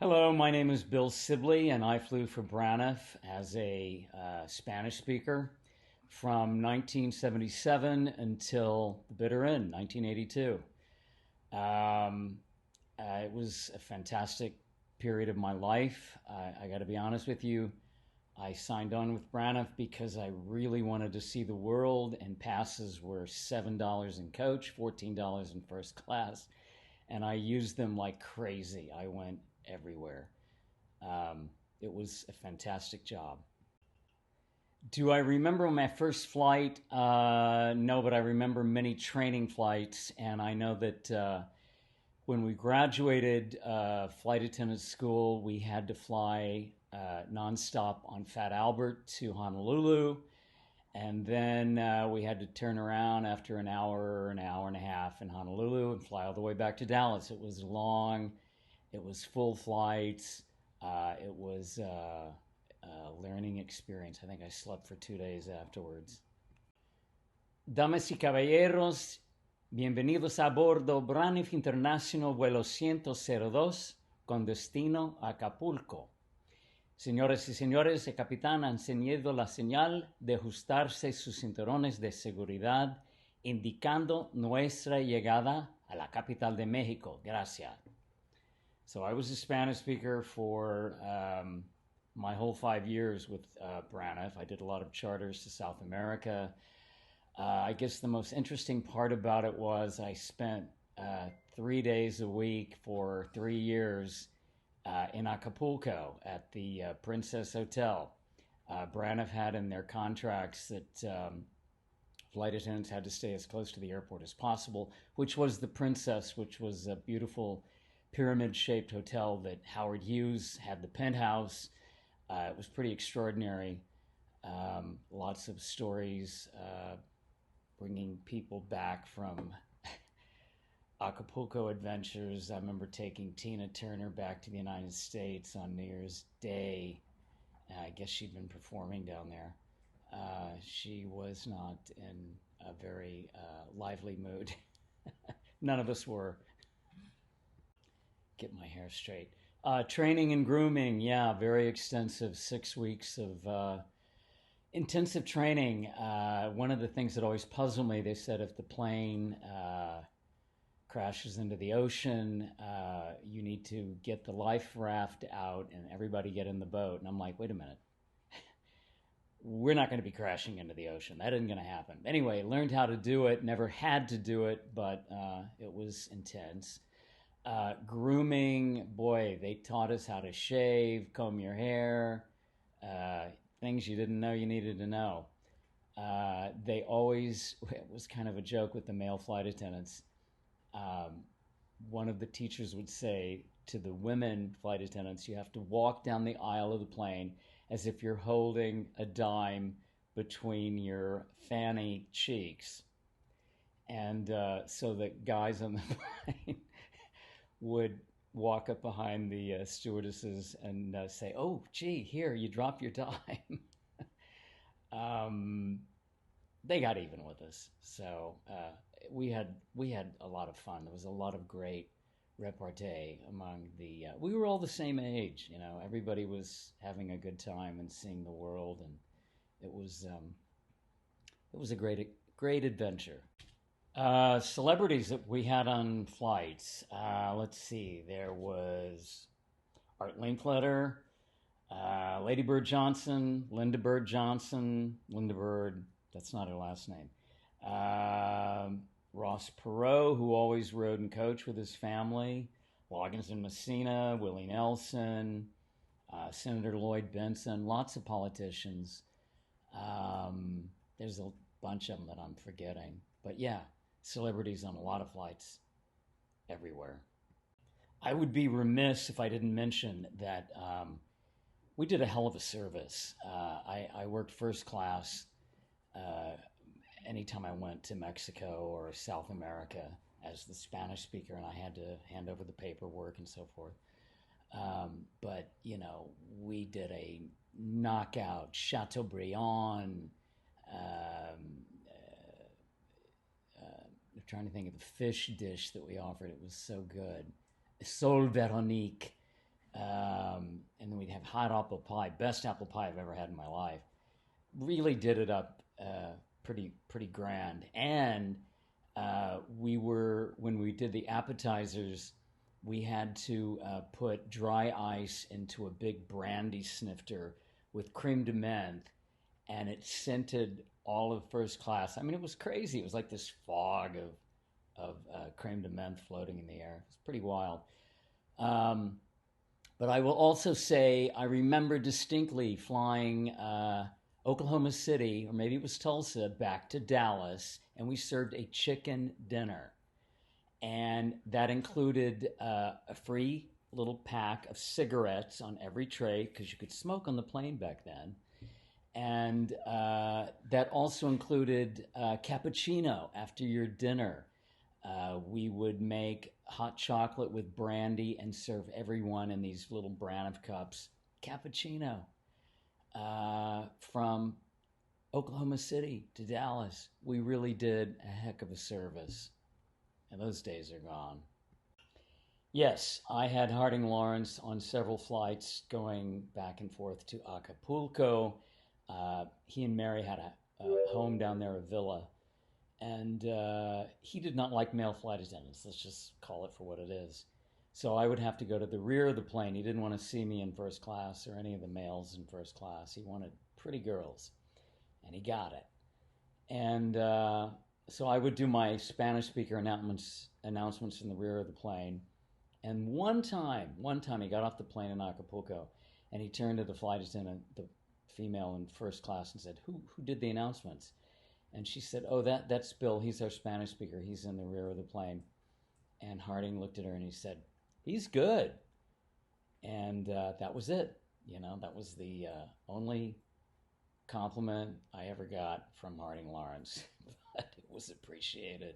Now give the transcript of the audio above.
Hello, my name is Bill Sibley, and I flew for Braniff as a Spanish speaker from 1977 until the bitter end, 1982. Um, it was a fantastic period of my life. I got to be honest with you. I signed on with Braniff because I really wanted to see the world, and passes were $7 in coach, $14 in first class, and I used them like crazy. I went everywhere. It was a fantastic job. Do I remember my first flight? No, but I remember many training flights, and I know that when we graduated flight attendant school, we had to fly nonstop on Fat Albert to Honolulu, and then we had to turn around after an hour and a half in Honolulu and fly all the way back to Dallas. It was long. It was full flights. It was a learning experience. I think I slept for 2 days afterwards. Damas y caballeros, bienvenidos a bordo Braniff International vuelo 102 con destino a Acapulco. Señoras y señores, el capitán ha encendido la señal de ajustarse sus cinturones de seguridad, indicando nuestra llegada a la capital de México. Gracias. So I was a Spanish speaker for my whole 5 years with Braniff. I did a lot of charters to South America. I guess the most interesting part about it was I spent 3 days a week for 3 years in Acapulco at the Princess Hotel. Braniff had in their contracts that flight attendants had to stay as close to the airport as possible, which was the Princess, which was a beautiful pyramid-shaped hotel that Howard Hughes had the penthouse. It was pretty extraordinary. Lots of stories bringing people back from Acapulco adventures. I remember taking Tina Turner back to the United States on New Year's Day. I guess she'd been performing down there. She was not in a very lively mood. None of us were. Get my hair straight. Training and grooming, yeah, very extensive. 6 weeks of intensive training. One of the things that always puzzled me, they said if the plane crashes into the ocean, you need to get the life raft out and everybody get in the boat. And I'm like, wait a minute. We're not going to be crashing into the ocean. That isn't going to happen. Anyway, learned how to do it. Never had to do it, but it was intense. Grooming, boy, they taught us how to shave, comb your hair, things you didn't know you needed to know. They always, it was kind of a joke with the male flight attendants. One of the teachers would say to the women flight attendants, you have to walk down the aisle of the plane as if you're holding a dime between your fanny cheeks. And so that guys on the plane would walk up behind the stewardesses and say, "Oh, gee, here, you dropped your dime." They got even with us, so we had a lot of fun. There was a lot of great repartee among the. We were all the same age, you know. Everybody was having a good time and seeing the world, and it was a great adventure. Celebrities that we had on flights. Let's see. There was Art Linkletter, Lady Bird Johnson, Linda Bird Johnson. Linda Bird, that's not her last name. Ross Perot, who always rode in coach with his family. Loggins and Messina, Willie Nelson, Senator Lloyd Benson, lots of politicians. There's a bunch of them that I'm forgetting. But yeah, celebrities on a lot of flights everywhere. I would be remiss if I didn't mention that we did a hell of a service. I worked first class anytime I went to Mexico or South America as the Spanish speaker, and I had to hand over the paperwork and so forth. But, you know, we did a knockout Chateaubriand. I'm trying to think of the fish dish that we offered. It was so good. Sol Veronique. we'd have hot apple pie, best apple pie I've ever had in my life. Really did it up pretty grand. And when we did the appetizers, we had to put dry ice into a big brandy snifter with creme de menthe, and it scented all of first class. I mean, it was crazy. It was like this fog of creme de menthe floating in the air. It's pretty wild. But I will also say I remember distinctly flying Oklahoma City, or maybe it was Tulsa, back to Dallas, and we served a chicken dinner. And that included a free little pack of cigarettes on every tray, because you could smoke on the plane back then. And that also included cappuccino after your dinner. We would make hot chocolate with brandy and serve everyone in these little Braniff cups cappuccino from Oklahoma City to Dallas. We really did a heck of a service. And those days are gone. Yes, I had Harding Lawrence on several flights going back and forth to Acapulco. He and Mary had a home down there, a villa. And he did not like male flight attendants. Let's just call it for what it is. So I would have to go to the rear of the plane. He didn't want to see me in first class or any of the males in first class. He wanted pretty girls. And he got it. And so I would do my Spanish speaker announcements in the rear of the plane. And one time he got off the plane in Acapulco, and he turned to the flight attendant, the female in first class, and said, who did the announcements? And she said, oh, that's Bill. He's our Spanish speaker. He's in the rear of the plane. And Harding looked at her and he said, he's good. And that was it. You know, that was the only compliment I ever got from Harding Lawrence. But it was appreciated.